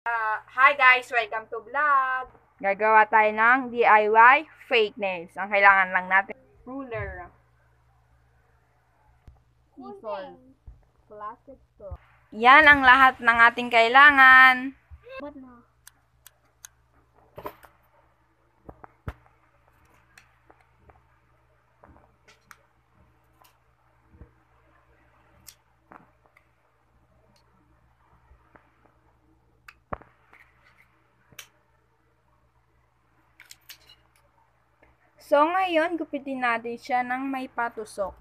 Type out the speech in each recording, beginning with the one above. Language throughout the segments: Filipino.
Hi guys! Welcome to vlog! Gagawa tayo ng DIY fake nails. Ang kailangan lang natin, ruler, scissors, plastic straw. Yan ang lahat ng ating kailangan. Ba't na? So ngayon, gupitin natin siya ng may patusok.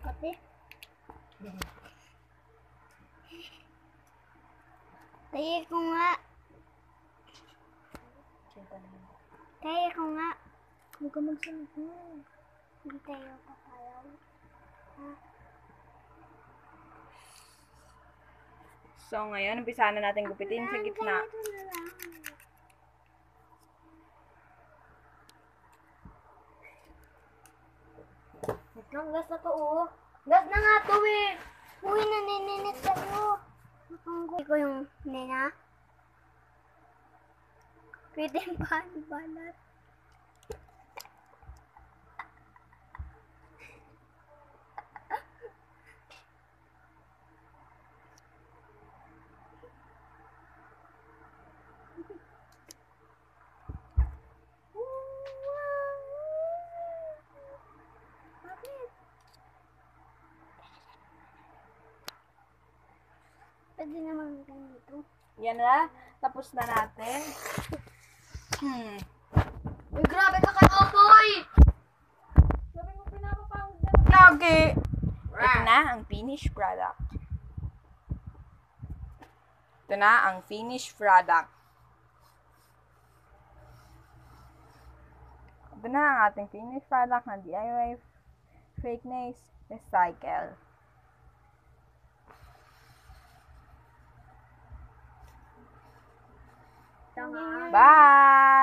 Kape? Tayo ko nga. Tayo ko nga. Huwag ka magsalita. Hindi tayo papalaw. Ha? So ngayon, umpisa na natin gupitin sa gitna. Ito na lang. Ang gas na to, oh. Gas na nga to, eh. Uy, nanininit tayo. Hindi ko yung nena. Pwede yung balat. Bakit? Pwede naman ganito. Yan na, tapos na natin. Uy, grabe ka kay Okoy! Sabi mo, pinapapagod na lagi. Ito na ang finished product. Ito na ang finished product. Ito na ang ating finished product ng DIY fake nails recycle. Tanga. Bye!